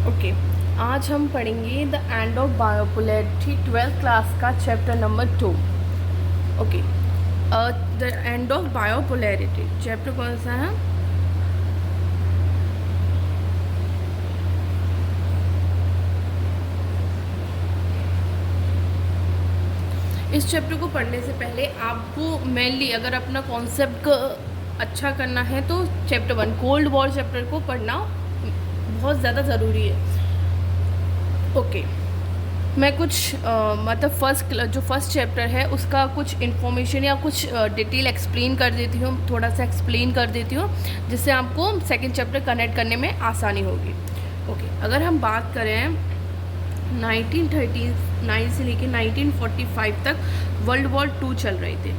Okay, आज हम पढ़ेंगे the end of bipolarity 12th class का chapter number 2। Okay, the end of bipolarity chapter कौन सा है? इस चैप्टर को पढ़ने से पहले आपको मेनली अगर अपना कॉन्सेप्ट अच्छा करना है तो चैप्टर 1 कोल्ड वॉर चैप्टर को पढ़ना बहुत ज़्यादा ज़रूरी है। ओके, मैं कुछ मतलब फर्स्ट चैप्टर है उसका कुछ इन्फॉर्मेशन या कुछ डिटेल एक्सप्लेन कर देती हूँ, थोड़ा सा एक्सप्लेन कर देती हूँ जिससे आपको सेकंड चैप्टर कनेक्ट करने में आसानी होगी। ओके, अगर हम बात करें 1939 से लेकर 1945 तक वर्ल्ड वॉर 2 चल रही थी।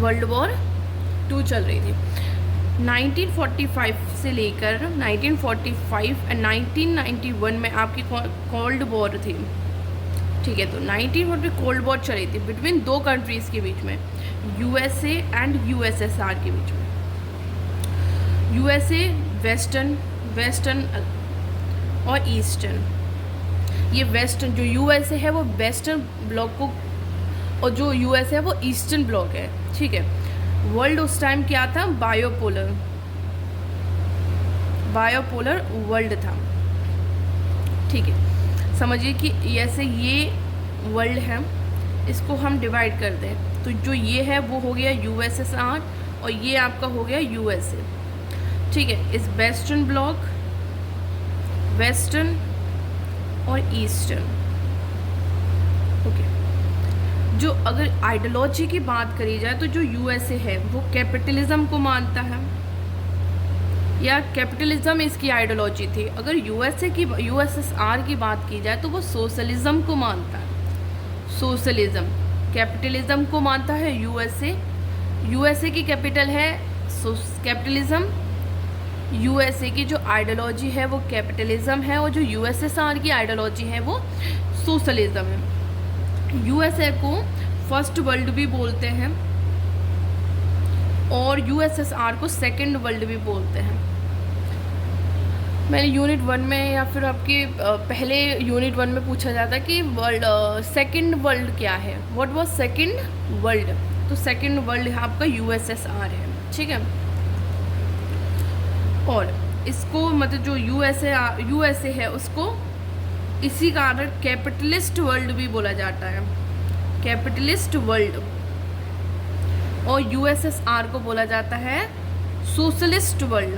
वर्ल्ड वॉर 2 चल रही थी 1945 से लेकर 1945 एंड 1991 में आपकी कोल्ड वॉर थी। ठीक है, तो 1940 कोल्ड वॉर चली थी बिटवीन दो कंट्रीज़ के बीच में, यूएसए एंड यूएसएसआर के बीच में। यूएसए वेस्टर्न और ईस्टर्न। ये वेस्टर्न जो यूएसए है वो वेस्टर्न ब्लॉक को, और जो यूएसए है वो ईस्टर्न ब्लॉक है। ठीक है, वर्ल्ड उस टाइम क्या था? बायोपोलर वर्ल्ड था। ठीक है, समझिए कि ऐसे ये वर्ल्ड है, इसको हम डिवाइड कर दें तो जो ये है वो हो गया यूएसएसआर और ये आपका हो गया यूएसए। ठीक है, इस वेस्टर्न ब्लॉक, वेस्टर्न और ईस्टर्न। ओके, जो अगर आइडियोलॉजी की बात करी जाए तो जो यूएसए है वो कैपिटलिज्म को मानता है, या कैपिटलिज्म इसकी आइडियोलॉजी थी। अगर यूएसएसआर की बात की जाए तो वो सोशलिज्म को मानता है। सोशलिज्म, कैपिटलिज्म को मानता है यूएसए की कैपिटल है कैपिटलिज्म। यूएसए की जो आइडियोलॉजी है वो कैपिटलिज्म है और जो यूएसएसआर की आइडियोलॉजी है वो सोशलिज्म है। यूएसए को फर्स्ट वर्ल्ड भी बोलते हैं और यूएसएसआर को सेकंड वर्ल्ड भी बोलते हैं। मैंने यूनिट 1 में या फिर आपके पहले यूनिट 1 में पूछा जाता कि सेकंड वर्ल्ड क्या है, व्हाट वाज सेकंड वर्ल्ड, तो सेकंड वर्ल्ड आपका यूएसएसआर है। ठीक है, और इसको मतलब जो यूएसए है उसको इसी कारण कैपिटलिस्ट वर्ल्ड भी बोला जाता है, कैपिटलिस्ट वर्ल्ड। और यूएसएसआर को बोला जाता है सोशलिस्ट वर्ल्ड।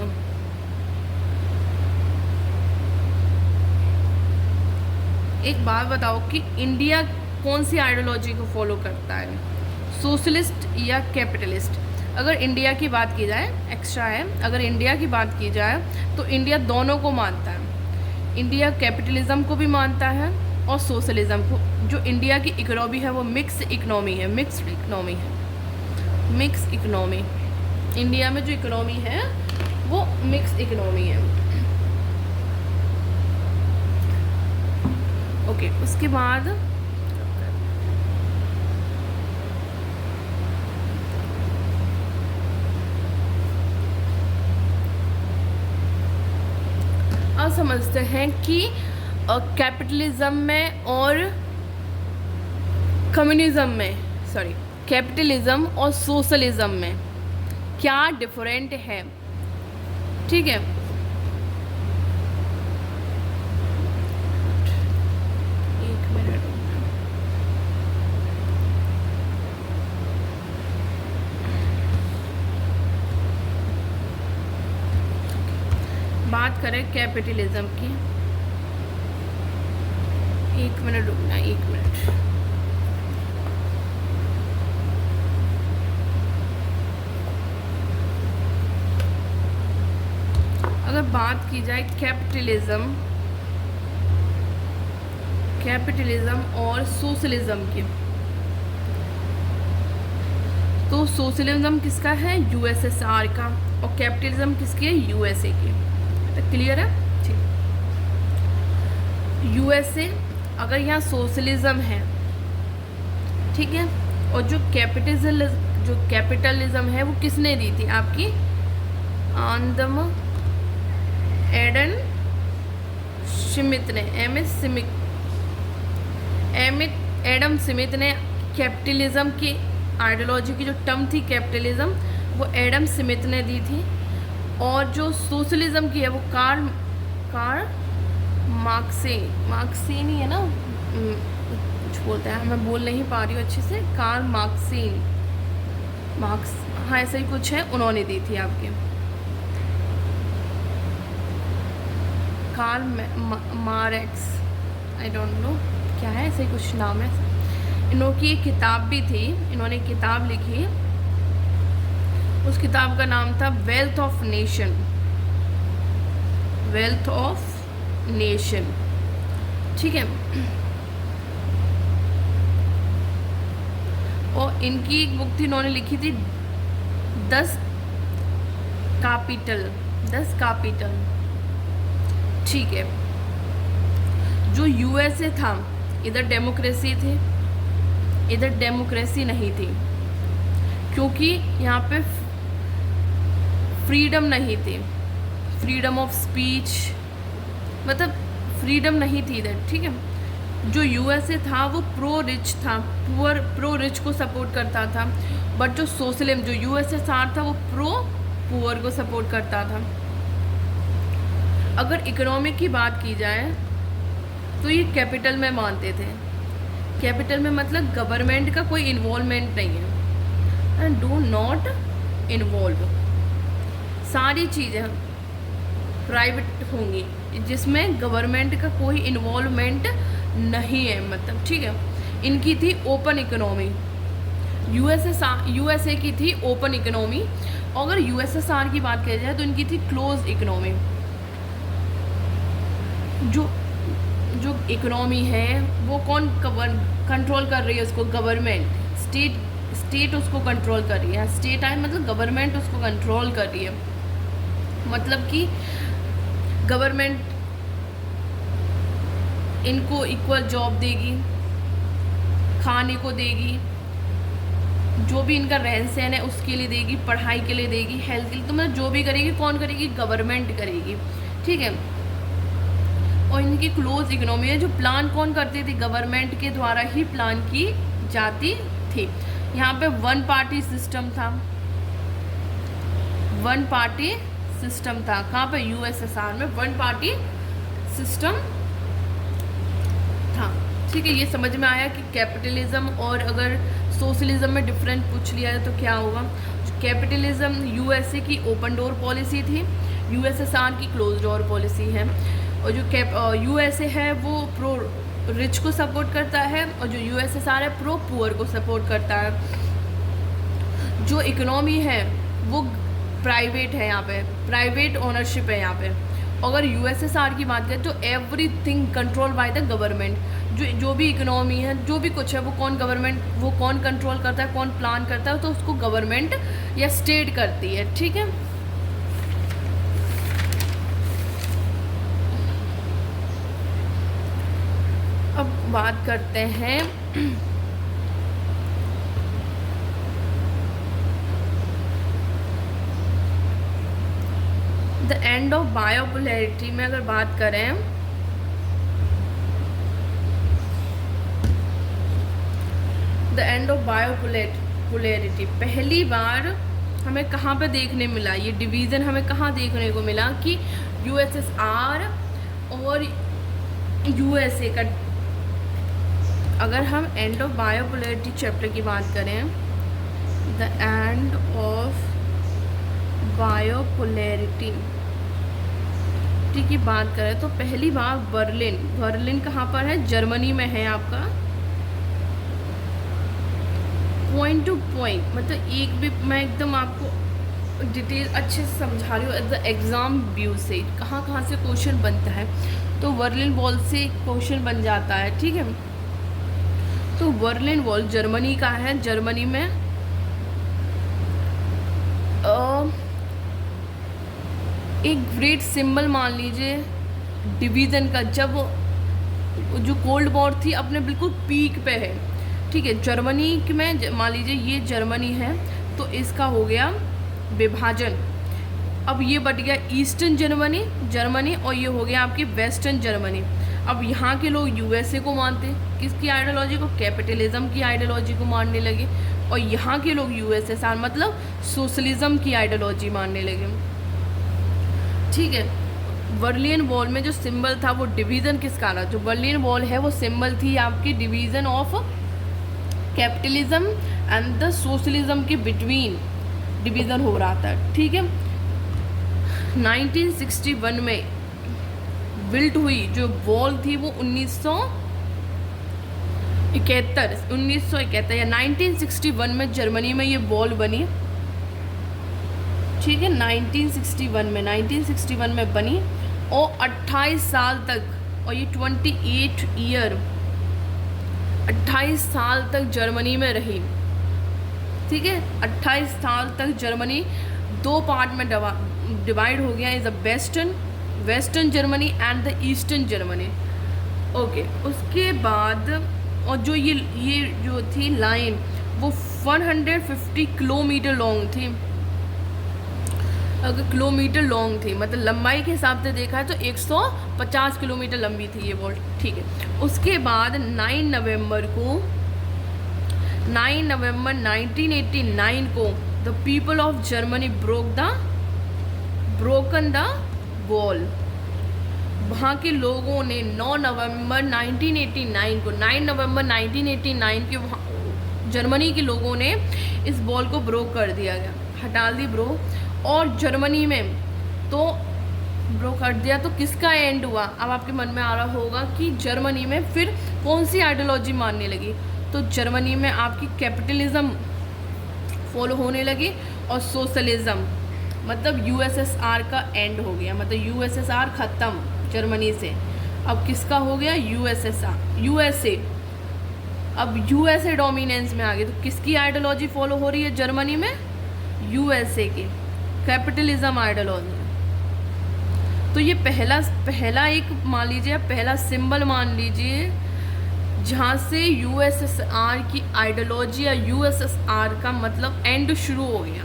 एक बात बताओ कि इंडिया कौन सी आइडियोलॉजी को फॉलो करता है, सोशलिस्ट या कैपिटलिस्ट? अगर इंडिया की बात की जाए, एक्स्ट्रा है, अगर इंडिया की बात की जाए तो इंडिया दोनों को मानता है। इंडिया कैपिटलिज्म को भी मानता है और सोशलिज्म को। जो इंडिया की इकोनॉमी है वो मिक्स्ड इकोनॉमी है। इंडिया में जो इकोनॉमी है वो मिक्स इकोनॉमी है। ओके, उसके बाद अब समझते हैं कि कैपिटलिज्म में और कम्युनिज्म में, कैपिटलिज्म और सोशलिज्म में क्या डिफरेंट है। ठीक है, एक मिनट। बात करें कैपिटलिज्म की, एक मिनट रुकना, एक मिनट। अगर बात की जाए कैपिटलिज्म और सोशलिज्म की, तो सोशलिज्म किसका है? यूएसएसआर का, और कैपिटलिज्म किसकी है? यूएसए की। तो क्लियर है? ठीक, यूएसए अगर यहाँ सोशलिज्म है, ठीक है, और जो कैपिटलिज्म है वो किसने दी थी? आपकी एडम स्मिथ ने एडम स्मिथ ने कैपिटलिज्म की आइडियोलॉजी की जो टर्म थी कैपिटलिज्म, वो एडम स्मिथ ने दी थी। और जो सोशलिज्म की है वो कार्ल मार्क्सिन ही है ना, कुछ बोलते हैं, मैं बोल नहीं पा रही हूँ अच्छे से, कार्ल मार्क्स, हाँ ऐसा ही कुछ है, उन्होंने दी थी आपके। Karl Marx, I don't know क्या है, ऐसा ही कुछ नाम है। इनकी एक किताब भी थी, इन्होंने एक किताब लिखी, उस किताब का नाम था वेल्थ ऑफ नेशन, ठीक है। और इनकी एक बुक थी, इन्होंने लिखी थी 10 कैपिटल, ठीक है। जो यूएसए था, इधर डेमोक्रेसी थी, इधर डेमोक्रेसी नहीं थी, क्योंकि यहाँ पे फ्रीडम नहीं थी, फ्रीडम ऑफ स्पीच, मतलब फ्रीडम नहीं थी इधर, ठीक है। जो यूएसए था वो प्रो रिच था, प्रो रिच को सपोर्ट करता था, बट जो सोशलिज्म, जो यूएसएसआर था वो प्रो पुअर को सपोर्ट करता था। अगर इकोनॉमिक की बात की जाए तो ये कैपिटल में मानते थे, कैपिटल में मतलब गवर्नमेंट का कोई इन्वॉल्वमेंट नहीं है, एंड डू नॉट इन्वॉल्व, सारी चीज़ें प्राइवेट होंगी जिसमें गवर्नमेंट का कोई इन्वॉल्वमेंट नहीं है, मतलब ठीक है। इनकी थी ओपन इकोनॉमी, यूएसए की थी ओपन इकोनॉमी, और अगर यूएसएसआर की बात की जाए तो इनकी थी क्लोज इकोनॉमी। जो इकोनॉमी है वो कौन कंट्रोल कर रही है उसको, गवर्नमेंट, स्टेट उसको कंट्रोल कर रही है, स्टेट आए मतलब गवर्नमेंट उसको कंट्रोल कर रही है, मतलब कि गवर्नमेंट इनको इक्वल जॉब देगी, खाने को देगी, जो भी इनका रहन सहन है उसके लिए देगी, पढ़ाई के लिए देगी, हेल्थ के लिए, तो मतलब जो भी करेगी कौन करेगी, गवर्नमेंट करेगी, ठीक है। और इनकी क्लोज इकोनॉमी है, जो प्लान कौन करती थी, गवर्नमेंट के द्वारा ही प्लान की जाती थी। यहाँ पे वन पार्टी सिस्टम था, कहाँ पे, यूएसएसआर में वन पार्टी सिस्टम था, ठीक है। ये समझ में आया कि कैपिटलिज्म और अगर सोशलिज्म में डिफरेंस पूछ लिया है तो क्या होगा। कैपिटलिज्म यूएसए की ओपन डोर पॉलिसी थी, यूएसएसआर की क्लोज डोर पॉलिसी है। और जो यूएसए है वो प्रो रिच को सपोर्ट करता है, और जो यूएसएसआर है प्रो पुअर को सपोर्ट करता है। जो इकोनॉमी है वो प्राइवेट है, यहाँ पे प्राइवेट ओनरशिप है यहाँ पे। अगर यूएसएसआर की बात करें तो everything control by the government, जो भी इकोनॉमी है, जो भी कुछ है वो कौन कंट्रोल करता है, कौन प्लान करता है, तो उसको गवर्नमेंट या स्टेट करती है, ठीक है। अब बात करते हैं द एंड ऑफ बायोपोलैरिटी में अगर बात करें, द एंड ऑफ बायोपोलैरिटी पहली बार हमें कहाँ पे देखने मिला, ये डिवीज़न हमें कहाँ देखने को मिला कि यूएसएसआर और यूएसए का। अगर हम एंड ऑफ बायोपोलैरिटी चैप्टर की बात करें, द एंड ऑफ बायोपोलैरिटी की बात करें तो पहली बार बर्लिन कहाँ पर है, जर्मनी में है आपका। पॉइंट टू पॉइंट मतलब एक भी मैं एकदम आपको डिटेल अच्छे से समझा रही हूँ एज द एग्ज़ाम व्यू से, कहाँ से क्वेश्चन बनता है। तो बर्लिन वॉल से क्वेश्चन बन जाता है, ठीक है। तो बर्लिन वॉल जर्मनी का है, जर्मनी में एक ग्रेट सिंबल मान लीजिए डिवीज़न का, जब जो कोल्ड वॉर थी अपने बिल्कुल पीक पे है, ठीक है। जर्मनी में मान लीजिए ये जर्मनी है तो इसका हो गया विभाजन। अब ये बट गया ईस्टर्न जर्मनी और ये हो गया आपकी वेस्टर्न जर्मनी। अब यहाँ के लोग यूएसए को मानते, किसकी आइडियोलॉजी को, कैपिटलिज्म की आइडियोलॉजी को मानने लगे, और यहाँ के लोग यूएसएसआर मतलब सोशलिज्म की आइडियोलॉजी मानने लगे। ठीक है, बर्लिन वॉल में जो सिंबल था वो डिवीज़न किसका था, जो बर्लिन वॉल है वो सिंबल थी आपकी division of capitalism and the socialism के बिटवीन डिवीज़न हो रहा था। ठीक है, 1961 में बिल्ट हुई जो वॉल थी वो 1971 या 1961 में जर्मनी में ये वॉल बनी। ठीक है, 1961 में बनी और 28 साल तक, और ये 28 साल तक जर्मनी में रही। ठीक है, 28 साल तक जर्मनी दो पार्ट में डिवाइड हो गया, is a western Germany and the eastern Germany. Okay, उसके बाद और जो ये जो थी लाइन वो 150 किलोमीटर लॉन्ग थी। अगर किलोमीटर लॉन्ग थी मतलब लंबाई के हिसाब से देखा है तो 150 किलोमीटर लंबी थी ये वॉल। ठीक है, उसके बाद 9 नवंबर 1989 को the people of Germany broken the wall. वहाँ के लोगों ने 9 नवंबर 1989 के वहाँ जर्मनी के लोगों ने इस वॉल को ब्रोक कर दिया गया, हटा दी ब्रो। और जर्मनी में तो ब्रो कर दिया तो किसका एंड हुआ। अब आपके मन में आ रहा होगा कि जर्मनी में फिर कौन सी आइडियोलॉजी मानने लगी, तो जर्मनी में आपकी कैपिटलिज्म फॉलो होने लगी और सोशलिज्म मतलब यूएसएसआर का एंड हो गया, मतलब यूएसएसआर ख़त्म जर्मनी से। अब किसका हो गया, यूएसए। अब यूएसए डोमिनेंस में आ गई, तो किसकी आइडियोलॉजी फॉलो हो रही है जर्मनी में, यूएसए की कैपिटलिज्म आइडियोलॉजी। तो ये पहला एक मान लीजिए, पहला सिंबल मान लीजिए जहाँ से यूएसएसआर की आइडियोलॉजी या यूएसएसआर का मतलब एंड शुरू हो गया।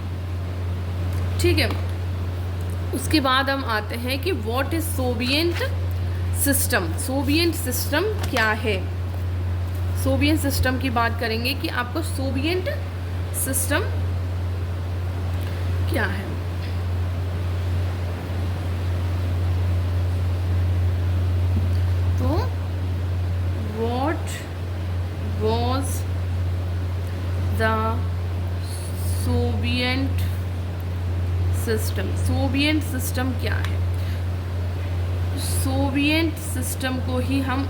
ठीक है, उसके बाद हम आते हैं कि what is Soviet system. Soviet system क्या है, सोवियत सिस्टम की बात करेंगे कि आपको सोवियत सिस्टम क्या है। तो what was the Soviet system. Soviet system क्या है, सोवियत सिस्टम को ही हम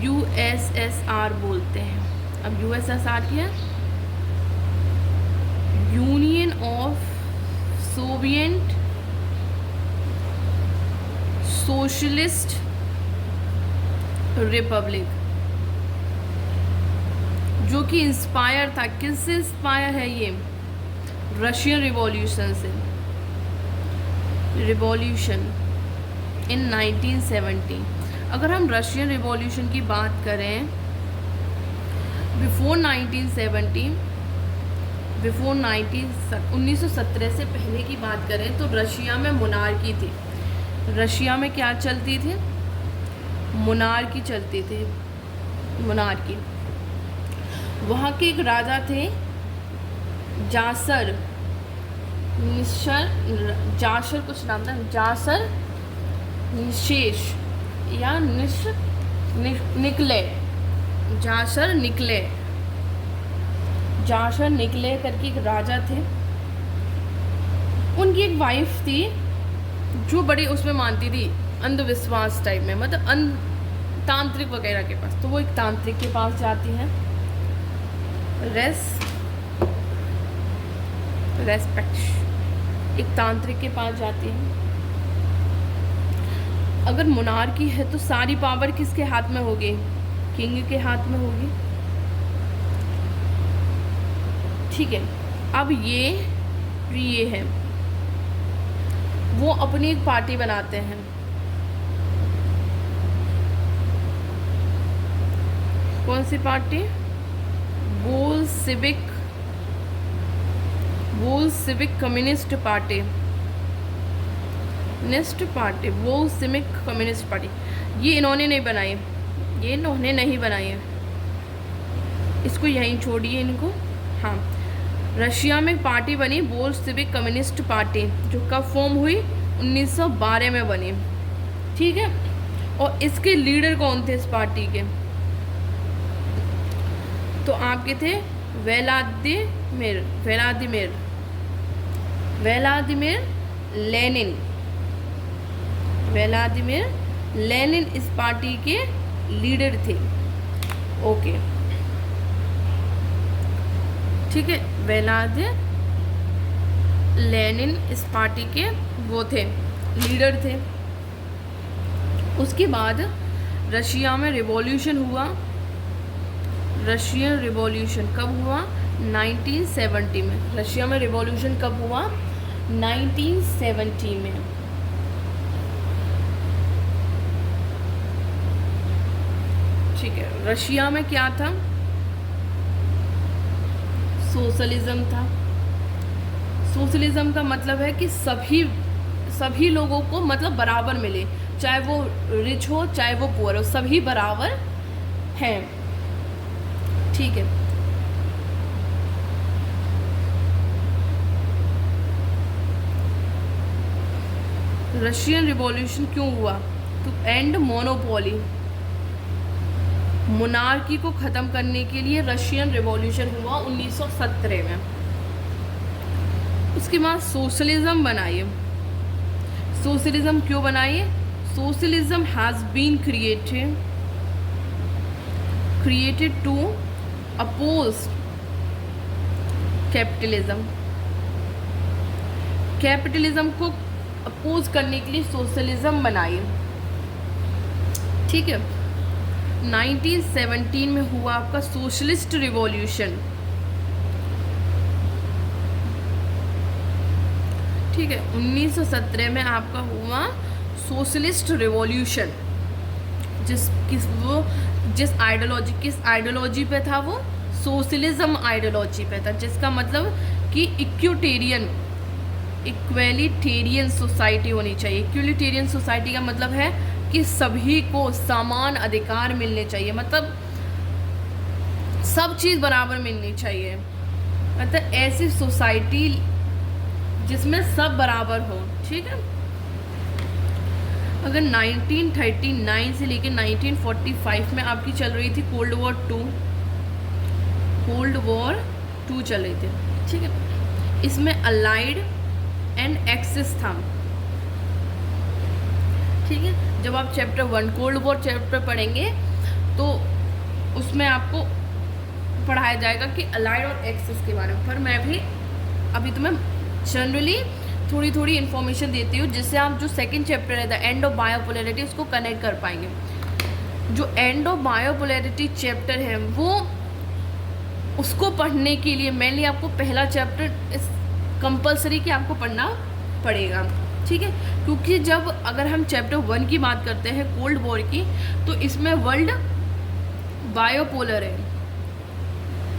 यूएसएसआर बोलते हैं। अब यूएसएसआर क्या है, union of Soviet socialist Republic, जो कि इंस्पायर था, किससे इंस्पायर है ये, रशियन रिवॉल्यूशन से, रिवॉल्यूशन इन 1970। अगर हम रशियन रिवॉल्यूशन की बात करें बिफोर 1917 से पहले की बात करें तो रशिया में मोनार्की थी। रशिया में क्या चलती थी, मोनार्की चलती थी, मोनार्की। वहाँ के एक राजा थे जासर कुछ नाम था, जासर निशेष या जासर निकले करके एक राजा थे। उनकी एक वाइफ थी जो बड़ी उसमें मानती थी अंधविश्वास टाइप में, मतलब तांत्रिक वगैरह के पास। तो वो एक तांत्रिक के पास जाती हैं, रेस्पेक्ट, एक तांत्रिक के पास जाती हैं। अगर मोनार्की है तो सारी पावर किसके हाथ में होगी, किंग के हाथ में होगी। ठीक है, अब ये है, वो अपनी एक पार्टी बनाते हैं, कौन सी party, Bolshevik communist party. Next party, वो सिमिक कम्युनिस्ट पार्टी, ये इन्होंने नहीं बनाई, ये इन्होंने नहीं बनाई है, इसको यहीं छोड़िए इनको। हाँ, रशिया में एक पार्टी बनी बोल्शेविक कम्युनिस्ट पार्टी, जो कब फॉर्म हुई, 1912 में बनी, ठीक है। और इसके लीडर कौन थे इस पार्टी के, तो आपके थे व्लादिमीर लेनिन। व्लादिमीर लेनिन इस पार्टी के लीडर थे। ओके, ठीक है, व्लादिमीर लेनिन इस पार्टी के वो थे, लीडर थे। उसके बाद रशिया में रिवॉल्यूशन हुआ। रशियन रिवॉल्यूशन कब हुआ, 1970 में। रशिया में रिवॉल्यूशन कब हुआ, 1970 में। ठीक है, रशिया में क्या था, सोशलिज्म था। सोशलिज्म का मतलब है कि सभी लोगों को मतलब बराबर मिले, चाहे वो रिच हो चाहे वो पुअर हो, सभी बराबर हैं, ठीक है। रशियन रिवॉल्यूशन क्यों हुआ, तो एंड मोनोपोली, मोनार्की को ख़त्म करने के लिए रशियन रिवॉल्यूशन हुआ 1917 में। उसके बाद सोशलिज्म बनाइए। सोशलिज्म क्यों बनाइए, socialism has been created to oppose capitalism. Capitalism को अपोज करने के लिए सोशलिज्म बनाइए, ठीक है। 1917 में हुआ आपका सोशलिस्ट रिवॉल्यूशन, ठीक है। 1917 में आपका हुआ सोशलिस्ट रिवॉल्यूशन, किस आइडियोलॉजी पे था, वो सोशलिज्म आइडियोलॉजी पे था, जिसका मतलब कि इक्वलिटेरियन सोसाइटी होनी चाहिए। इक्वलिटेरियन सोसाइटी का मतलब है कि सभी को समान अधिकार मिलने चाहिए, मतलब सब चीज़ बराबर मिलनी चाहिए, मतलब ऐसी सोसाइटी जिसमें सब बराबर हो, ठीक है। अगर 1939 से लेकर 1945 में आपकी चल रही थी कोल्ड वॉर 2 चल रही थी, ठीक है। इसमें अलाइड एंड एक्सिस था, ठीक है। जब आप चैप्टर 1 कोल्ड वॉर चैप्टर पढ़ेंगे तो उसमें आपको पढ़ाया जाएगा कि अलाइड और एक्सिस के बारे में, पर मैं भी अभी तुम्हें जनरली थोड़ी थोड़ी इन्फॉर्मेशन देती हूँ, जिससे आप जो सेकंड चैप्टर है द एंड ऑफ बायोपोलैरिटी उसको कनेक्ट कर पाएंगे। जो एंड ऑफ बायोपोलैरिटी चैप्टर है वो उसको पढ़ने के लिए मेनली आपको पहला चैप्टर इस कंपलसरी कि आपको पढ़ना पड़ेगा, ठीक है। क्योंकि जब अगर हम चैप्टर 1 की बात करते हैं कोल्ड वॉर की, तो इसमें वर्ल्ड बायोपोलर है,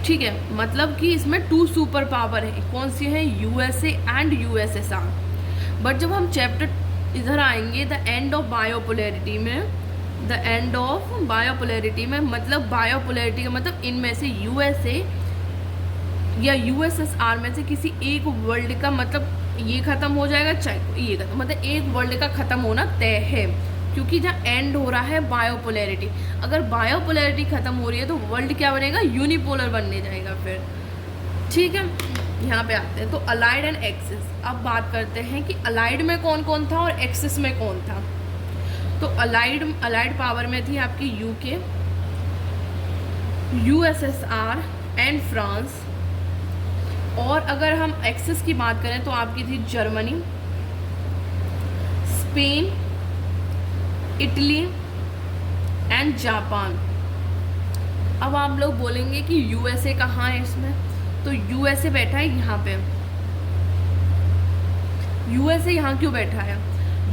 ठीक है। मतलब कि इसमें 2 सुपर पावर है, कौन सी है, यूएसए एंड यूएसएसआर। बट जब हम चैप्टर इधर आएंगे द एंड ऑफ बायोपोलैरिटी में, द एंड ऑफ बायोपोलैरिटी में मतलब बायोपोलैरिटी का मतलब इनमें से यूएसए या यूएसएसआर में से किसी एक वर्ल्ड का मतलब ये ख़त्म हो जाएगा, चाहे ये ख़त्म, मतलब एक वर्ल्ड का ख़त्म होना तय है, क्योंकि जहाँ एंड हो रहा है बायोपोलैरिटी। अगर बायोपोलैरिटी ख़त्म हो रही है तो वर्ल्ड क्या बनेगा, यूनिपोलर बनने जाएगा फिर, ठीक है। यहाँ पे आते हैं तो अलाइड एंड एक्सिस। अब बात करते हैं कि अलाइड में कौन कौन था और एक्सिस में कौन था। तो अलाइड पावर में थी आपकी यूके, यूएसएसआर एंड फ्रांस। और अगर हम एक्सिस की बात करें तो आपकी थी Germany, Spain, Italy and Japan. अब आप लोग बोलेंगे कि यूएसए कहाँ है इसमें, तो यूएसए बैठा है यहाँ पे। यूएसए यहाँ क्यों बैठा है,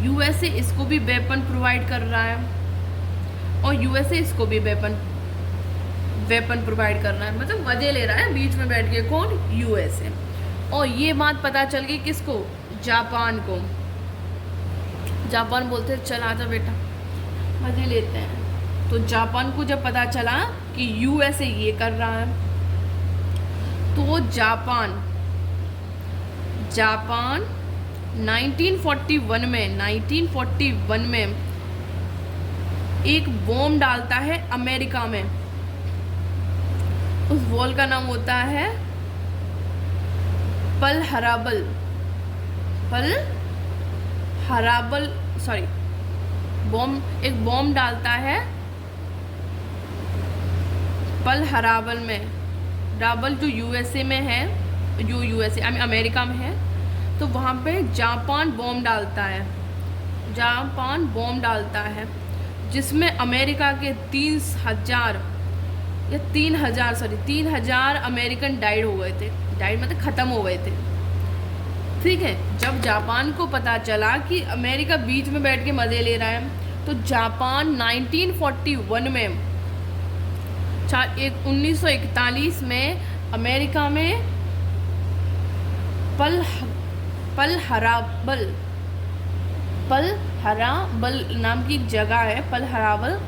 यूएसए इसको भी वेपन प्रोवाइड कर रहा है और यूएसए इसको भी वेपन प्रोवाइड कर रहा है, मतलब वजह ले रहा है बीच में बैठ के, कौन, यूएसए। और ये बात पता चल गई किसको, जापान को, जापान बोलते हैं चल आजा बेटा मज़े लेते हैं। तो जापान को जब पता चला कि यूएसए ये कर रहा है, तो जापान 1941 में एक बॉम्ब डालता है अमेरिका में। उस वॉर का नाम होता है पर्ल हार्बर सॉरी एक बॉम्ब डालता है पर्ल हार्बर में। डाबल जो यूएसए में है, जो यूएसए अमेरिका में है, तो वहाँ पे जापान बॉम्ब डालता है जिसमें अमेरिका के 3,000 अमेरिकन डाइड हो गए थे। डाइड मतलब ख़त्म हो गए थे। ठीक है, जब जापान को पता चला कि अमेरिका बीच में बैठ के मज़े ले रहा है, तो जापान 1941 में अमेरिका में पर्ल हार्बर नाम की एक जगह है, पर्ल हार्बर,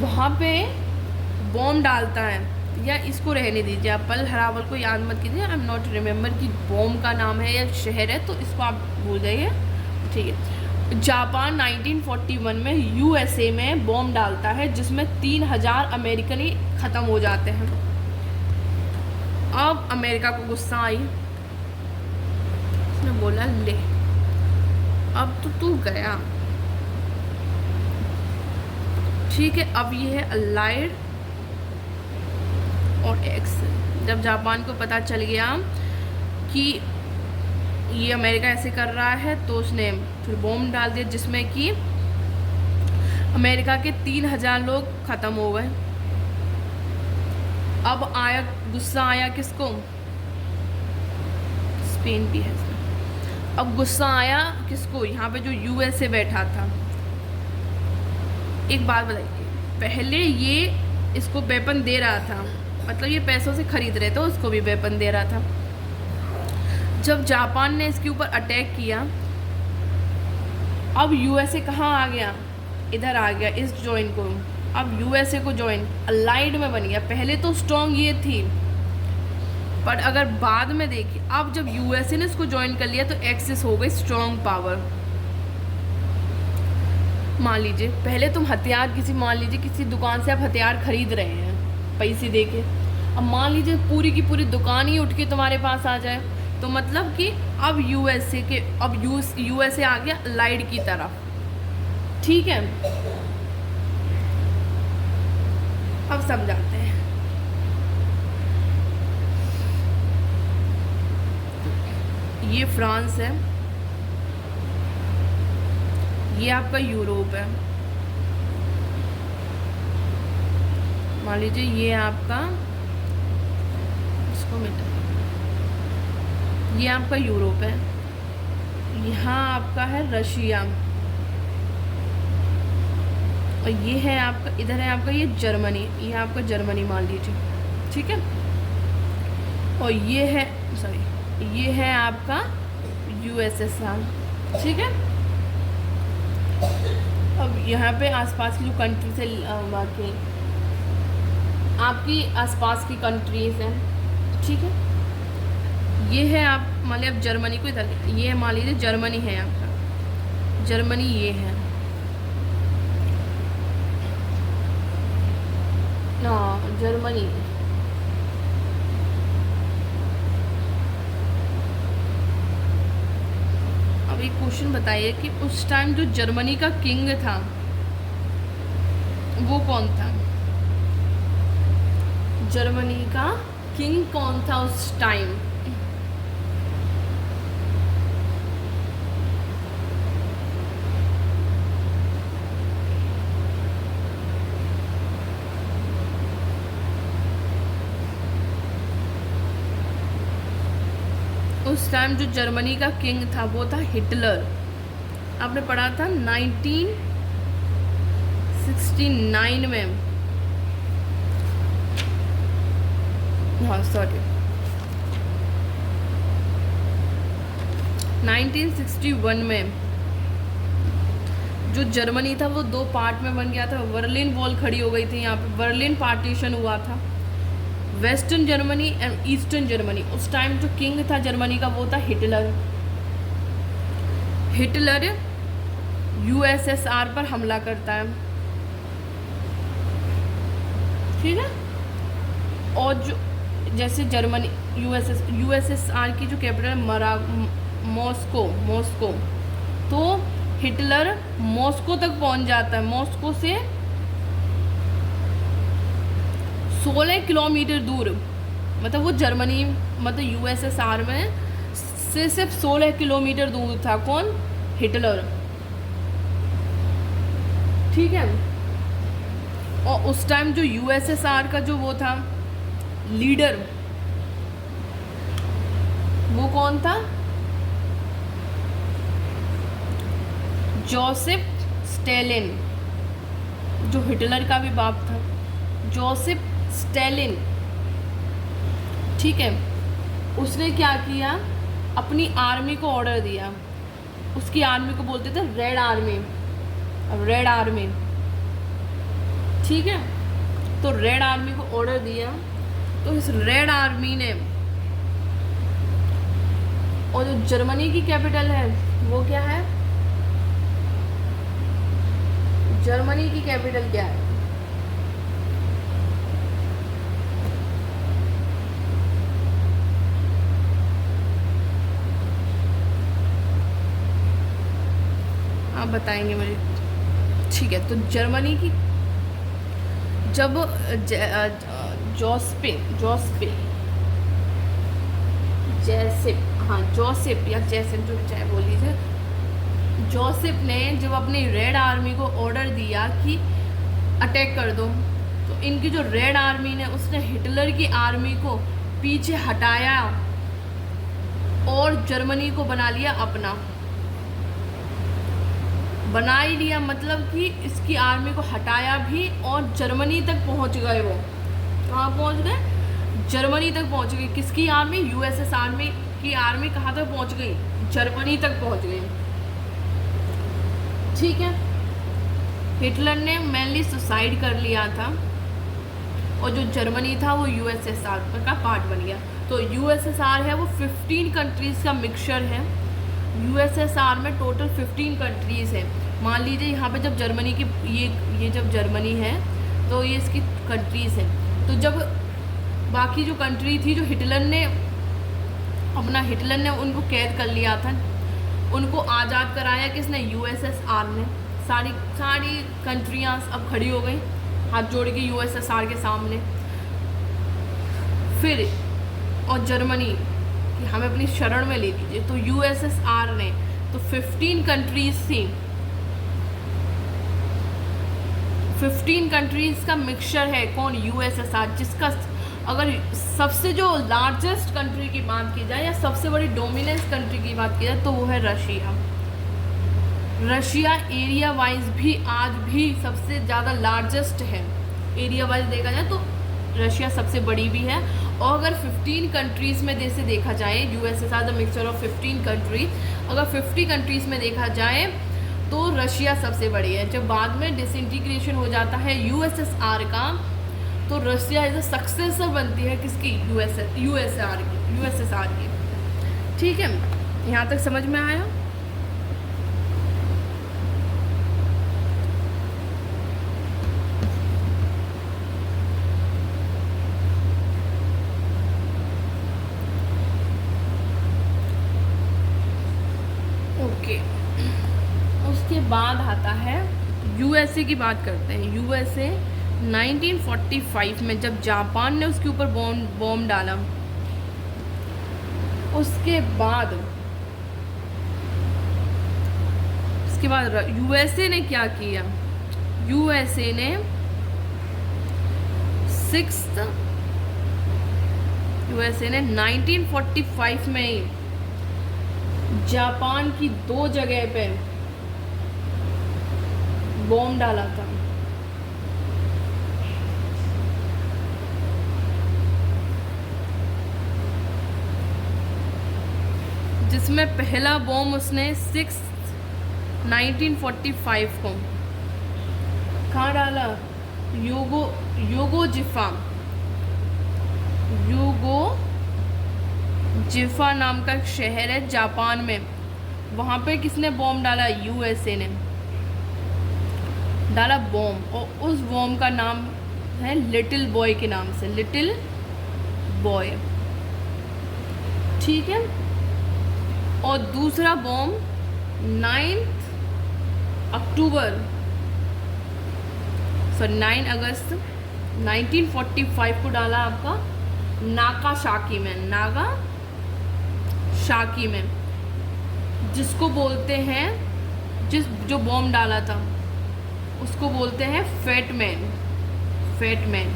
वहाँ पे बॉम्ब डालता है। या इसको रहने दीजिए, आप पर्ल हार्बर को याद मत कीजिए, आई एम नॉट रिमेम्बर कि बॉम्ब का नाम है या शहर है, तो इसको आप भूल जाइए। ठीक है, जापान 1941 में यूएसए में बॉम्ब डालता है जिसमें 3,000 अमेरिकन ही ख़त्म हो जाते हैं। अब अमेरिका को गुस्सा आई, उसने बोला ले अब तो तू गया। ठीक है, अब ये है अलाइड और एक्स। जब जापान को पता चल गया कि ये अमेरिका ऐसे कर रहा है, तो उसने फिर बॉम्ब डाल दिया जिसमें कि अमेरिका के 3,000 लोग ख़त्म हो गए। अब गुस्सा आया किसको? स्पेन भी है। अब गुस्सा आया किसको? यहाँ पे जो यूएसए बैठा था। एक बात बताइए, पहले ये इसको वेपन दे रहा था, मतलब ये पैसों से खरीद रहे थे, उसको भी वेपन दे रहा था। जब जापान ने इसके ऊपर अटैक किया, अब यूएसए कहाँ आ गया? इधर आ गया, इस जॉइन को। अब यूएसए को जॉइन अलाइड में बन गया। पहले तो स्ट्रॉन्ग ये थी, पर अगर बाद में देखिए, अब जब यूएसए ने इसको ज्वाइन कर लिया तो एक्सिस हो गई स्ट्रॉन्ग पावर। मान लीजिए पहले तुम हथियार मान लीजिए किसी दुकान से आप हथियार खरीद रहे हैं पैसे देके, अब मान लीजिए पूरी की पूरी दुकान ही उठ के तुम्हारे पास आ जाए, तो मतलब कि अब यूएसए आ गया अलाइड की तरफ। ठीक है, अब समझाते हैं। ये फ्रांस है, ये आपका यूरोप है। मान लीजिए ये आपका, इसको मिटा, ये आपका यूरोप है, यहाँ आपका है रशिया, और ये है आपका, इधर है आपका ये जर्मनी, ये आपका जर्मनी मान लीजिए। ठीक है, और ये है ये है आपका यूएसएसआर। ठीक है, अब यहाँ पे आसपास की जो कंट्रीज है, बाकी आपकी आसपास की कंट्रीज हैं। ठीक है, ये है आप मान लीजिए, आप जर्मनी को इधर, ये मान लीजिए जर्मनी है आपका, जर्मनी ये है, हाँ जर्मनी। अब एक क्वेश्चन बताइए कि उस टाइम जो जर्मनी का किंग था वो कौन था? जर्मनी का किंग कौन था उस टाइम? उस टाइम जो जर्मनी का किंग था वो था हिटलर। आपने पढ़ा था 1969 में, हाँ सॉरी, 1961 में जो जर्मनी था वो दो पार्ट में बन गया था, बर्लिन वॉल खड़ी हो गई थी यहाँ पे, बर्लिन पार्टीशन हुआ था, western Germany and eastern Germany. उस टाइम जो किंग था जर्मनी का वो था हिटलर। हिटलर यूएसएसआर पर हमला करता है, ठीक है। और जो जैसे जर्मनी यूएसएसआर की जो कैपिटल मॉस्को, तो हिटलर मॉस्को तक पहुंच जाता है। मॉस्को से 16 किलोमीटर दूर, मतलब वो जर्मनी मतलब यूएसएसआर में से सिर्फ 16 किलोमीटर दूर था। कौन? हिटलर, ठीक है। और उस टाइम जो यूएसएसआर का जो वो था लीडर, वो कौन था? जोसेफ स्टेलिन, जो हिटलर का भी बाप था, जोसेफ स्टेलिन, ठीक है। उसने क्या किया? अपनी आर्मी को ऑर्डर दिया, उसकी आर्मी को बोलते थे रेड आर्मी, रेड आर्मी, ठीक है। तो रेड आर्मी को ऑर्डर दिया, तो इस रेड आर्मी ने, और जो जर्मनी की कैपिटल है वो क्या है? जर्मनी की कैपिटल क्या है? आप बताएंगे मुझे, ठीक है। तो जर्मनी की जब जोसेफ या जैसे जो चाहे बोल लीजिए, जोसेफ ने जब अपनी रेड आर्मी को ऑर्डर दिया कि अटैक कर दो, तो इनकी जो रेड आर्मी ने उसने हिटलर की आर्मी को पीछे हटाया और जर्मनी को बना लिया अपना। बना ही लिया मतलब कि इसकी आर्मी को हटाया भी और जर्मनी तक पहुंच गए। वो कहाँ पहुंच गए? जर्मनी तक पहुंच गई। किसकी आर्मी? यूएसएस आर्मी की आर्मी कहाँ तक पहुंच गई? जर्मनी तक पहुंच गई, ठीक है। हिटलर ने मेनली सुसाइड कर लिया था और जो जर्मनी था वो यूएसएसआर का पार्ट बन गया। तो यूएसएसआर है वो 15 कंट्रीज़ का मिक्सचर है। यूएसएसआर में टोटल 15 कंट्रीज़ है। मान लीजिए यहाँ पे जब जर्मनी की ये जब जर्मनी है तो ये इसकी कंट्रीज़ है। तो जब बाकी जो कंट्री थी जो हिटलर ने उनको कैद कर लिया था, उनको आज़ाद कराया किसने? यूएसएसआर ने। सारी कंट्रियाँ अब खड़ी हो गई हाथ जोड़ के यूएसएसआर के सामने। फिर और जर्मनी कि हमें अपनी शरण में ले लीजिए, तो यूएसएसआर ने तो 15 कंट्रीज थी, 15 कंट्रीज का मिक्सचर है। कौन? यूएसएसआर, जिसका अगर सबसे जो लार्जेस्ट कंट्री की बात की जाए या सबसे बड़ी डोमिनेंस कंट्री की बात की जाए तो वो है रशिया। रशिया एरिया वाइज भी आज भी सबसे ज़्यादा लार्जेस्ट है। एरिया वाइज देखा जाए तो रशिया सबसे बड़ी भी है। और अगर 15 कंट्रीज़ में जैसे देखा जाए, USSR the mixture of 15 country, अगर 50 कंट्रीज़ में देखा जाए तो रशिया सबसे बड़ी है। जब बाद में डिसइंटीग्रेशन हो जाता है यूएसएसआर का तो रशिया एज अ सक्सेसर बनती है किसकी? यूएसएसआर की, ठीक है। यहाँ तक समझ में आया? ओके, उसके बाद आता है यूएसए की बात करते हैं। यूएसए 1945 में जब जापान ने उसके ऊपर बॉम्ब डाला, उसके बाद यूएसए ने क्या किया? यूएसए ने यूएसए ने 1945 में जापान की 2 जगह पे बॉम्ब डाला था। जिसमें पहला बॉम्ब उसने 1945 को कहाँ डाला? योगोजिफा नाम का एक शहर है जापान में, वहाँ पे किसने बॉम्ब डाला? यूएसए ने डाला बॉम्ब, और उस बॉम्ब का नाम है लिटिल बॉय के नाम से, लिटिल बॉय। ठीक है। और दूसरा बॉम्ब 9 अगस्त 1945 को डाला आपका नागासाकी में, जिसको बोलते हैं, जो बॉम्ब डाला था उसको बोलते हैं फैट मैन।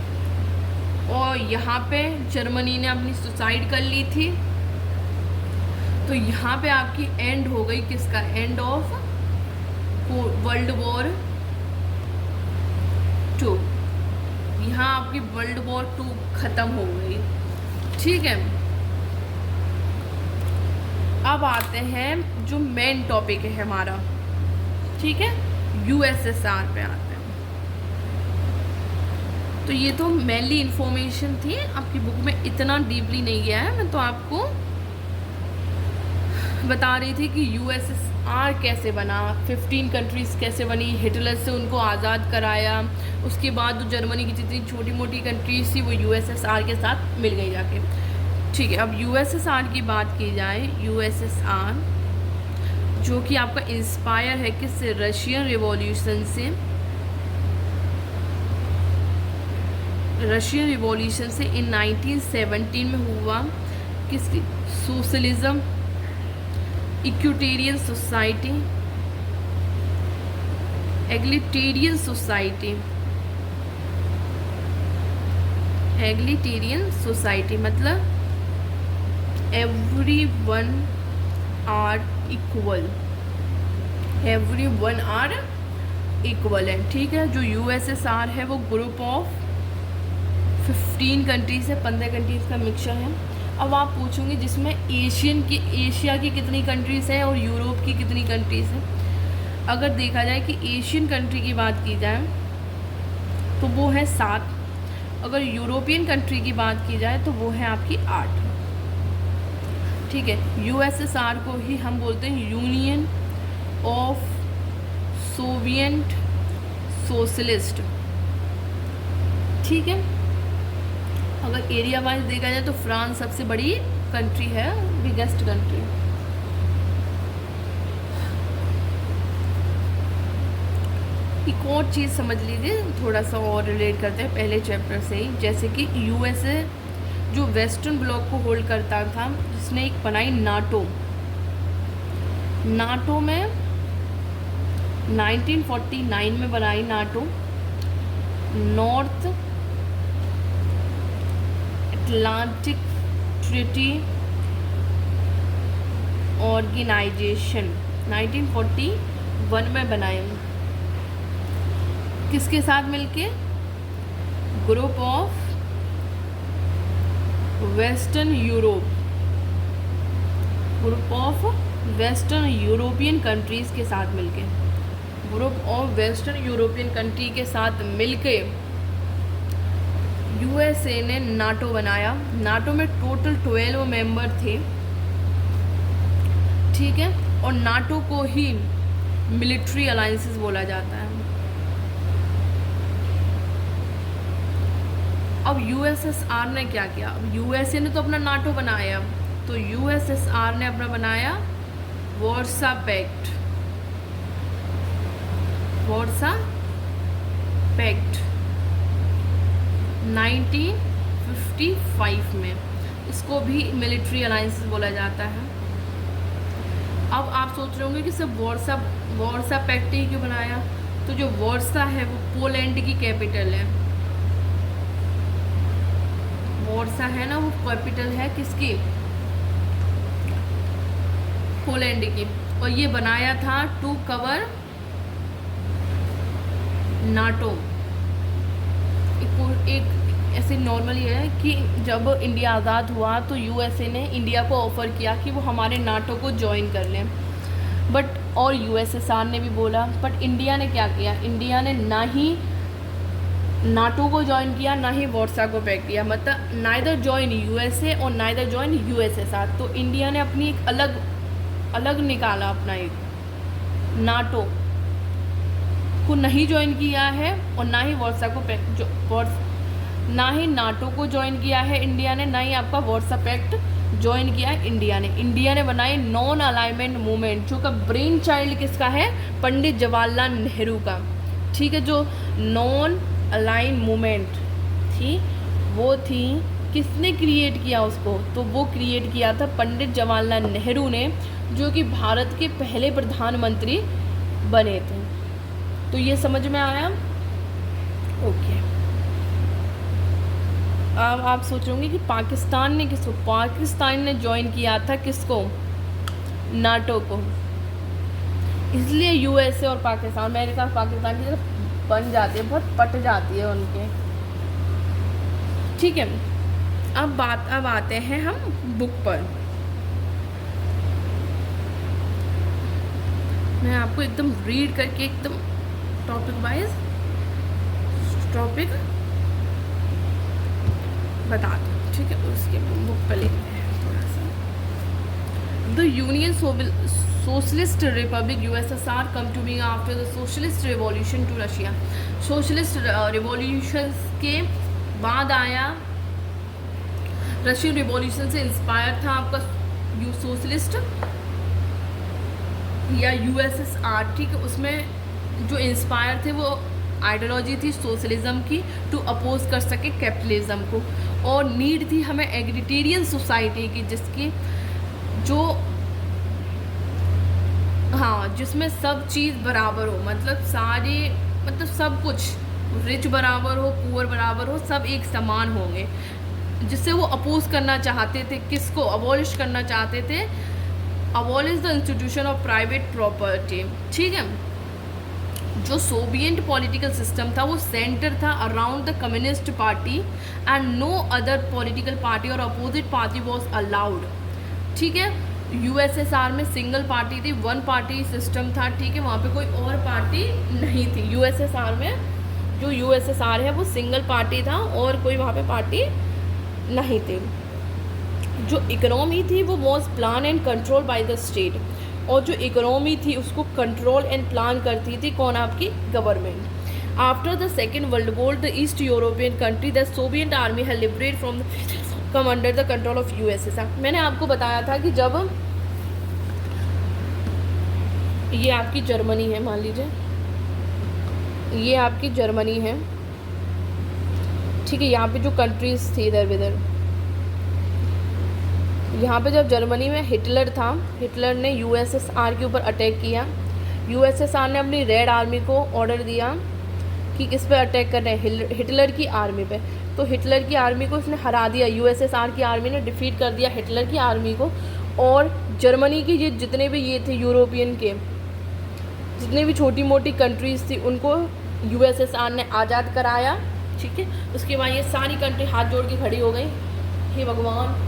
और यहाँ पे जर्मनी ने अपनी सुसाइड कर ली थी। तो यहाँ पे आपकी एंड हो गई, किसका? End of world war 2। यहाँ आपकी वर्ल्ड वॉर 2 ख़त्म हो गई। ठीक है। अब आते हैं जो मेन टॉपिक है हमारा, ठीक है, यूएसएसआर पे आते हैं। तो ये तो मेनली इन्फॉर्मेशन थी, आपकी बुक में इतना डीपली नहीं गया है। मैं तो आपको बता रही थी कि यूएसएसआर कैसे बना, 15 कंट्रीज़ कैसे बनी, हिटलर से उनको आज़ाद कराया, उसके बाद जो जर्मनी की जितनी छोटी मोटी कंट्रीज थी वो यूएसएसआर के साथ मिल गई जाके। ठीक है। अब यूएसएसआर की बात की जाए, यूएसएसआर जो कि आपका इंस्पायर है किससे? रशियन रिवॉल्यूशन से इन 1917 में हुआ। किसकी? सोशलिज्म, इक्विटेरियन सोसाइटी, एग्लिटेरियन सोसाइटी मतलब everyone are equal है। ठीक है। जो यूएसएसआर है वो ग्रुप ऑफ 15 कंट्रीज है, 15 कंट्रीज का मिक्सचर है। अब आप पूछोगे जिसमें एशिया की कितनी कंट्रीज़ हैं और यूरोप की कितनी कंट्रीज़ हैं। अगर देखा जाए कि एशियन कंट्री की बात की जाए तो वो है 7, अगर यूरोपियन कंट्री की बात की जाए तो वो है आपकी 8। ठीक है। यूएसएसआर को ही हम बोलते हैं यूनियन ऑफ सोवियत सोशलिस्ट। ठीक है। अगर एरिया वाइज देखा जाए तो फ्रांस सबसे बड़ी कंट्री है, बिगेस्ट कंट्री। एक और चीज़ समझ लीजिए, थोड़ा सा और रिलेट करते हैं पहले चैप्टर से ही। जैसे कि यूएसए जो वेस्टर्न ब्लॉक को होल्ड करता था, जिसने एक बनाई नाटो में 1949 में बनाई NATO, North Atlantic Treaty Organization 1941 में बनाई। किसके साथ मिलके? Group of western European countries के साथ मिलके, group of western European country के साथ मिलके यूएसए ने नाटो बनाया। नाटो में टोटल 12 मेंबर थे। ठीक है। और नाटो को ही मिलिट्री अलायंसेस बोला जाता है। अब यूएसएसआर ने क्या किया? अब यूएसए ने तो अपना नाटो बनाया, तो यूएसएसआर ने अपना बनाया वार्सा पैक्ट 1955 में। इसको भी मिलिट्री अलायंस बोला जाता है। अब आप सोच रहे होंगे कि सिर्फ वार्सा पैक्ट ही क्यों बनाया? तो जो वार्सा है वो पोलैंड की कैपिटल है। वार्सा है ना, वो कैपिटल है किसकी? पोलैंड की। और ये बनाया था टू कवर नाटो, एक ऐसे नॉर्मली है कि जब इंडिया आज़ाद हुआ तो यूएसए ने इंडिया को ऑफ़र किया कि वो हमारे नाटो को ज्वाइन कर लें, बट और यूएसएसआर ने भी बोला, बट इंडिया ने क्या किया, इंडिया ने ना ही नाटो को ज्वाइन किया ना ही वार्सा को पैक्ट किया, मतलब नाइदर ज्वाइन यूएसए और नाइदर ज्वाइन यूएसएसआर। तो इंडिया ने अपनी एक अलग निकाला, अपना एक नाटो को नहीं ज्वाइन किया है और ना ही वार्सा को ना ही नाटो को ज्वाइन किया है इंडिया ने, ना ही आपका वार्सा पैक्ट ज्वाइन किया है इंडिया ने बनाई नॉन अलाइनमेंट मूवमेंट, जो का ब्रेन चाइल्ड किसका है, पंडित जवाहरलाल नेहरू का। ठीक है, जो नॉन अलाइन मूवमेंट थी वो थी, किसने क्रिएट किया उसको, तो वो क्रिएट किया था पंडित जवाहरलाल नेहरू ने, जो कि भारत के पहले प्रधानमंत्री बने थे। तो ये समझ में आया? ओके। अब आप सोचोगे कि पाकिस्तान ने ज्वाइन किया था किसको, नाटो को। इसलिए यूएसए और पाकिस्तान, अमेरिका पाकिस्तान की तरफ बन जाती है, बहुत पट जाती है उनके। ठीक है, अब आते हैं हम बुक पर। मैं आपको एकदम रीड करके एकदम टॉपिक वाइज टॉपिक बता दूँ। ठीक है, उसके बुक पर लिखते हैं थोड़ा सा। The union socialist republic USSR come to be after the socialist revolution to Russia. Socialist revolution के बाद आया, रशियन रिवॉल्यूशन से इंस्पायर था आपका सोशलिस्ट या यूएसएसआर। ठीक है, उसमें जो इंस्पायर थे वो आइडियोलॉजी थी सोशलिज्म की, टू अपोज कर सके कैपिटलिज्म को, और नीड थी हमें एग्रीटेरियन सोसाइटी की, जिसमें सब चीज़ बराबर हो, मतलब सब कुछ, रिच बराबर हो, पुअर बराबर हो, सब एक समान होंगे, जिससे वो अपोज करना चाहते थे, किसको अबॉलिश करना चाहते थे, abolish the institution of private property. ठीक है, जो सोवियत पॉलिटिकल सिस्टम था वो सेंटर था around the communist party and no other political party और अपोजिट पार्टी वाज अलाउड। ठीक है, यूएसएसआर में सिंगल पार्टी थी, वन पार्टी सिस्टम था। ठीक है, वहाँ पे कोई और पार्टी नहीं थी। यूएसएसआर में जो यूएसएसआर है वो सिंगल पार्टी था और कोई वहाँ पे पार्टी नहीं थी। जो इकोनॉमी थी वो was plan and control by the state, और जो इकोनॉमी थी उसको कंट्रोल एंड प्लान करती थी कौन, आपकी government. After the second world war the east European country the Soviet army had liberate from come under the control of USSR. मैंने आपको बताया था कि जब ये आपकी जर्मनी है, मान लीजिए ये आपकी जर्मनी है। ठीक है, यहाँ पे जो कंट्रीज थी इधर उधर, यहाँ पे जब जर्मनी में हिटलर था, हिटलर ने यूएसएसआर के ऊपर अटैक किया। यूएसएसआर ने अपनी रेड आर्मी को ऑर्डर दिया कि किस पे अटैक कर रहे हैं, हिटलर की आर्मी पे। तो हिटलर की आर्मी को उसने हरा दिया, यूएसएसआर की आर्मी ने डिफीट कर दिया हिटलर की आर्मी को। और जर्मनी की ये जितने भी ये थे यूरोपियन के, जितने भी छोटी मोटी कंट्रीज़ थी, उनको यूएसएसआर ने आज़ाद कराया। ठीक है, उसके बाद ये सारी कंट्री हाथ जोड़ के खड़ी हो गई, हे भगवान।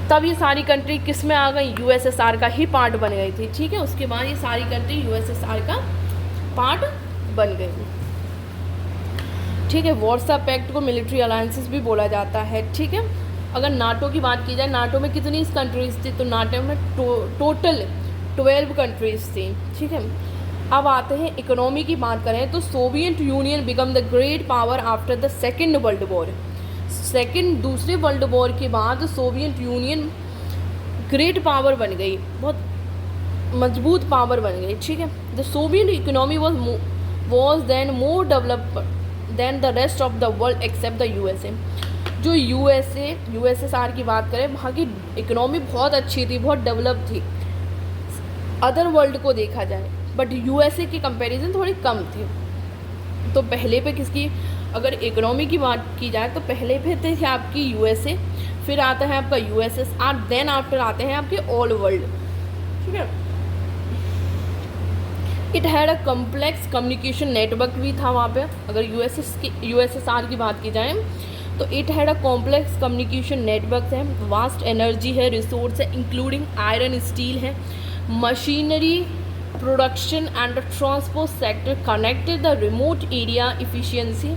तब ये सारी कंट्री किस में आ गई, यूएसएसआर का ही पार्ट बन गई थी। ठीक है, उसके बाद ये सारी कंट्री यूएसएसआर का पार्ट बन गई। ठीक है, वार्सा पैक्ट को मिलिट्री अलायंसेस भी बोला जाता है। ठीक है, अगर नाटो की बात की जाए, नाटो में कितनी कंट्रीज़ थी, तो नाटो में टोटल 12 कंट्रीज़ थी। ठीक है, अब आते हैं इकोनॉमी की बात करें तो Soviet union become the great power after the second world war. दूसरे वर्ल्ड वॉर के बाद सोवियत यूनियन ग्रेट पावर बन गई, बहुत मजबूत पावर बन गई। ठीक है, the Soviet economy was then more developed than the rest of the world except the USA. जो यूएसएसआर की बात करें, वहाँ की इकोनॉमी बहुत अच्छी थी, बहुत डेवलप थी अदर वर्ल्ड को देखा जाए, बट यूएसए की कंपैरिजन थोड़ी कम थी। तो पहले पे किसकी, अगर इकोनॉमी की बात की जाए तो पहले पे थे आपकी यूएसए, फिर आता है आपका यूएसएसआर, देन आफ्टर आते हैं आपके ऑल वर्ल्ड। ठीक है, it had a complex communication network भी था वहाँ पे। अगर यूएसएसआर की बात की जाए तो it had a complex communication network है, वास्ट एनर्जी है, रिसोर्स है इंक्लूडिंग आयरन स्टील है, machinery production and transport sector connected the remote area efficiency.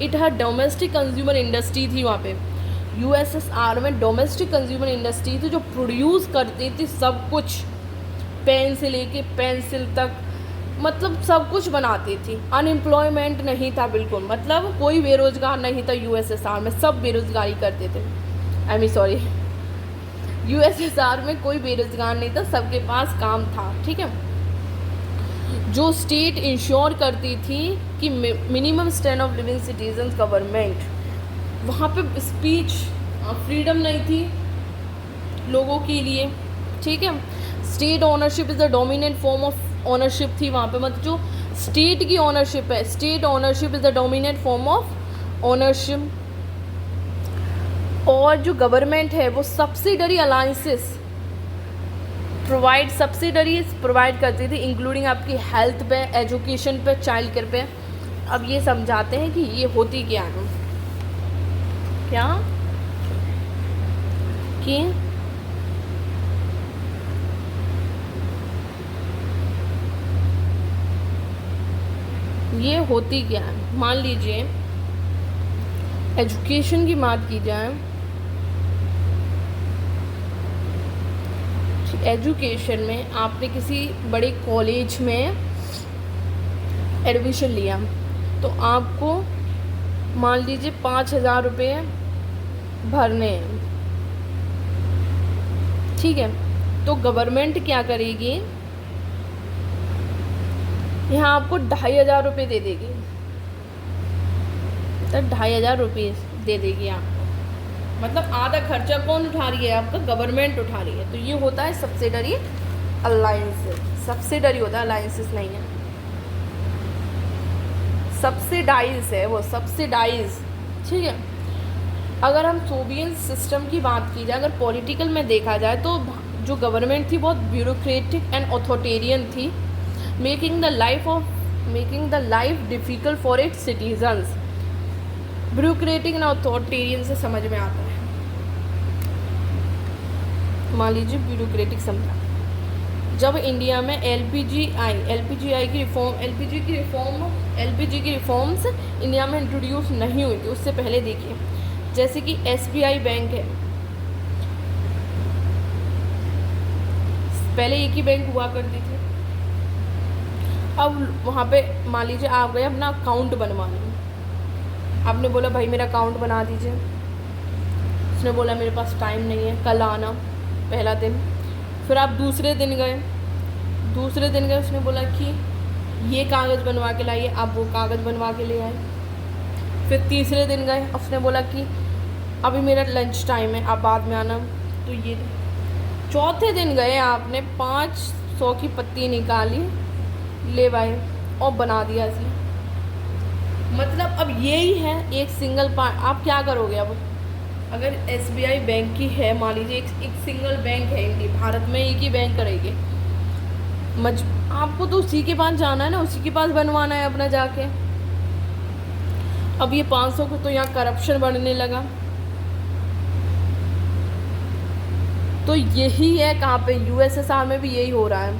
It had domestic consumer industry थी वहाँ पे। यूएसएसआर में डोमेस्टिक कंज्यूमर इंडस्ट्री थी जो प्रोड्यूस करती थी सब कुछ, पेन से लेके पेंसिल तक, मतलब सब कुछ बनाती थी। अनएम्प्लॉयमेंट नहीं था बिल्कुल, मतलब कोई बेरोजगार नहीं था यूएसएसआर में, सब बेरोजगारी करते थे। यूएसएसआर में कोई बेरोजगार नहीं था, सबके पास काम था। ठीक है, जो स्टेट इंश्योर करती थी कि minimum standard of living citizens government, वहाँ पे स्पीच फ्रीडम नहीं थी लोगों के लिए। ठीक है, state ownership is the dominant form of ownership थी वहाँ पे, मतलब जो स्टेट की ओनरशिप है, state ownership is the dominant form of ownership. और जो गवर्नमेंट है वो सब्सिडरी अलाइंसेस सब्सिडरीज प्रोवाइड करती थी, इंक्लूडिंग आपकी हेल्थ पे, एजुकेशन पे, चाइल्ड केयर पे। अब ये समझाते हैं कि ये होती क्या है, क्या कि ये होती क्या है। मान लीजिए एजुकेशन की बात की जाए, एजुकेशन में आपने किसी बड़े कॉलेज में एडमिशन लिया तो आपको मान लीजिए 5,000 रुपये भरने हैं। ठीक है, तो गवर्नमेंट क्या करेगी, यहाँ आपको 2,500 रुपये दे देगी, तो 2,500 रुपये दे देगी आपको, मतलब आधा खर्चा कौन उठा रही है, आपका गवर्नमेंट उठा रही है। तो ये होता है सब्सिडरी अलायंसेस, सब्सिडरी होता है, अलायंसेस नहीं है, सब्सिडाइज है वो, सब्सिडाइज। ठीक है, अगर हम सोवियत सिस्टम की बात की जाए, अगर पॉलिटिकल में देखा जाए तो जो गवर्नमेंट थी बहुत ब्यूरोक्रेटिक एंड ऑथोरिटेरियन थी, making the life difficult for its citizens. Bureaucratic and authoritarian से समझ में आता है, मान लीजिए ब्यूरोक्रेटिक समझा। जब इंडिया में एलपीजी की रिफॉर्म्स इंडिया में इंट्रोड्यूस नहीं हुई थी, उससे पहले देखिए जैसे कि एसबीआई बैंक है, पहले एक ही बैंक हुआ करती थी। अब वहाँ पे मान लीजिए आप गए अपना अकाउंट बनवाने, आपने बोला भाई मेरा अकाउंट बना दीजिए, उसने बोला मेरे पास टाइम नहीं है, कल आना, पहला दिन। फिर आप दूसरे दिन गए, उसने बोला कि ये कागज़ बनवा के लाइए, आप वो कागज़ बनवा के ले आए। फिर तीसरे दिन गए, उसने बोला कि अभी मेरा लंच टाइम है, आप बाद में आना, तो ये। चौथे दिन गए, आपने 500 की पत्ती निकाली, ले आए और बना दिया इसे। मतलब अब यही है एक सिंगल पार्ट। आप क्या करोगे अब, अगर एसबीआई बैंक की है, मान लीजिए एक सिंगल बैंक है इंडिया भारत में, एक ही बैंक करेगी, आपको तो उसी के पास जाना है ना, उसी के पास बनवाना है अपना जाके। अब ये 500 को तो यहाँ करप्शन बढ़ने लगा, तो यही है कहाँ पे, यूएसएसआर में भी यही हो रहा है।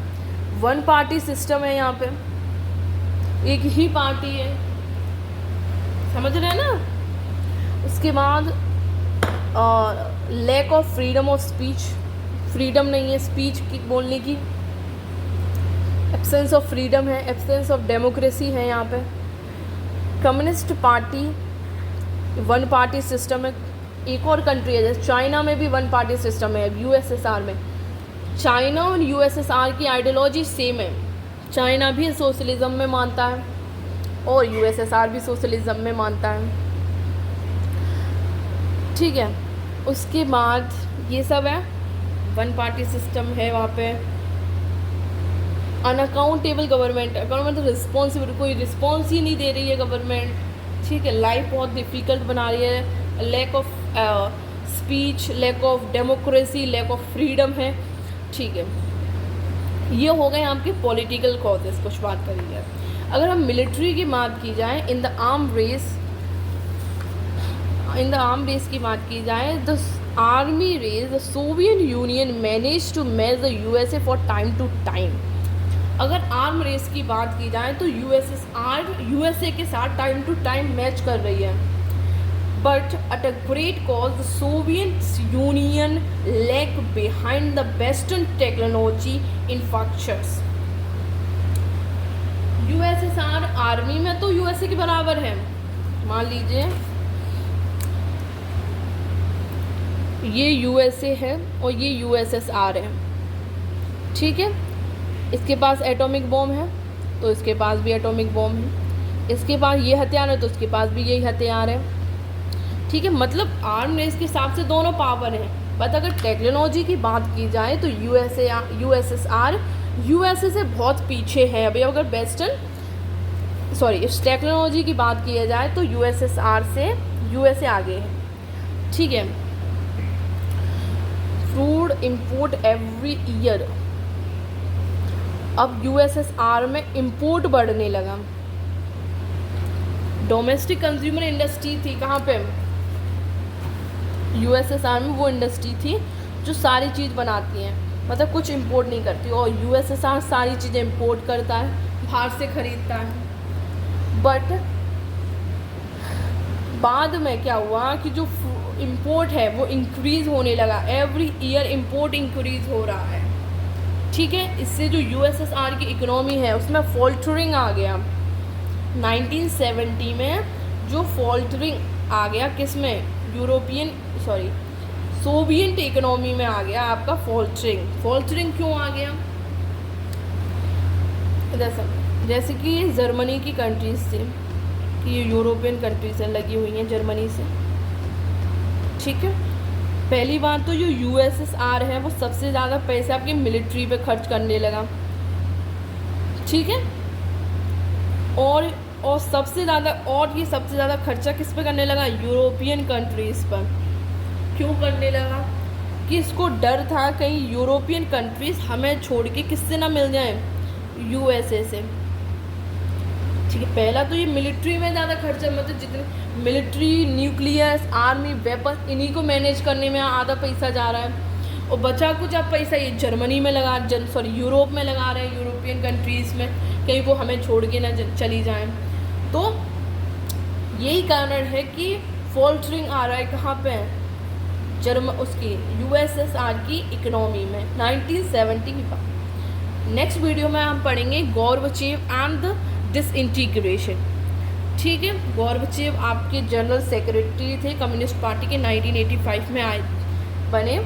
वन पार्टी सिस्टम है यहाँ पे, एक ही पार्टी है, समझ रहे हैं ना। उसके बाद lack of freedom of speech, freedom नहीं है स्पीच की, बोलने की, एब्सेंस ऑफ फ्रीडम है, एब्सेंस ऑफ डेमोक्रेसी है यहाँ पे। Communist party one party system है। एक और कंट्री है जैसे चाइना में भी वन पार्टी सिस्टम है, यूएसएसआर में। चाइना और यूएसएसआर की आइडियोलॉजी सेम है, चाइना भी सोशलिज्म में मानता है और यूएसएसआर भी सोशलिज्म में मानता है। ठीक है, उसके बाद ये सब है, वन पार्टी सिस्टम है वहाँ पे। अनअकाउंटेबल गवर्नमेंट रिस्पॉन्सिबल, कोई रिस्पॉन्स ही नहीं दे रही है गवर्नमेंट। ठीक है, लाइफ बहुत डिफ़िकल्ट बना रही है, lack of speech, lack of democracy, lack of freedom है। ठीक है, ये हो गए आपके पॉलिटिकल कॉजेस। कुछ बात करी जाए, अगर हम मिलिट्री की बात की जाए, इन द आर्म रेस की बात की जाए, the army race the Soviet Union manage to match the USA for time to time. अगर आर्म रेस की बात की जाए तो यूएसएसआर यूएसए के साथ टाइम टू टाइम मैच कर रही है, but at a great cost. The Soviet Union lag behind the Western technology infrastructures. USSR army में तो यूएसए के बराबर है। मान लीजिए ये यूएसए है और ये यूएसएसआर है, ठीक है। इसके पास एटॉमिक बॉम्ब है तो इसके पास भी एटॉमिक बॉम्ब है, इसके पास ये हथियार है तो इसके पास भी यही हथियार है, ठीक है। मतलब आर्म रेस के हिसाब से दोनों पावर हैं। बट अगर टेक्नोलॉजी की बात की जाए तो यूएसएसआर यूएसए से बहुत पीछे है अभी। अगर इस टेक्नोलॉजी की बात की जाए तो यूएसएसआर से यूएसए आगे है, ठीक है। फूड इंपोर्ट एवरी ईयर, अब यूएसएसआर में इंपोर्ट बढ़ने लगा। डोमेस्टिक कंज्यूमर इंडस्ट्री थी कहाँ पे, यूएसएसआर में वो इंडस्ट्री थी जो सारी चीज़ बनाती हैं, मतलब कुछ इंपोर्ट नहीं करती, और यूएसएसआर सारी चीज़ें इंपोर्ट करता है, बाहर से ख़रीदता है। बट बाद में क्या हुआ कि जो इंपोर्ट है वो इंक्रीज़ होने लगा, एवरी ईयर इंपोर्ट इंक्रीज़ हो रहा है, ठीक है। इससे जो यूएसएसआर की इकोनॉमी है उसमें फॉल्टरिंग आ गया। 1970 में जो फॉल्टरिंग आ गया किस में, सोवियत इकोनॉमी में आ गया आपका फॉल्टरिंग क्यों आ गया, जैसे कि जर्मनी की कंट्रीज़ थी कि ये यूरोपियन कंट्रीज से लगी हुई हैं जर्मनी से, ठीक है। पहली बात तो जो यूएसएसआर है वो सबसे ज़्यादा पैसे आपकी मिलिट्री पे खर्च करने लगा, ठीक है। और सबसे ज़्यादा खर्चा किस पे करने लगा, यूरोपियन कंट्रीज़ पर। क्यों करने लगा कि इसको डर था कहीं यूरोपियन कंट्रीज़ हमें छोड़ के किससे ना मिल जाएं, यूएसए से, ठीक है। पहला तो ये मिलिट्री में ज़्यादा खर्चा, मतलब जितने मिलिट्री, न्यूक्लियस, आर्मी, वेपन, इन्हीं को मैनेज करने में आधा पैसा जा रहा है, और बचा कुछ अब पैसा ये जर्मनी में यूरोप में लगा रहे हैं, यूरोपियन कंट्रीज़ में, कहीं वो हमें छोड़ के ना चली जाएं। तो यही कारण है कि फॉल्टरिंग आ रहा है कहाँ पे, उसकी यूएसएसआर की इकोनॉमी में 1970 के बाद। नेक्स्ट वीडियो में हम पढ़ेंगे गोर्बाचेव एंड द डिसइंटीग्रेशन, ठीक है। गोर्बाचेव आपके जनरल सेक्रेटरी थे कम्युनिस्ट पार्टी के, 1985 में बने।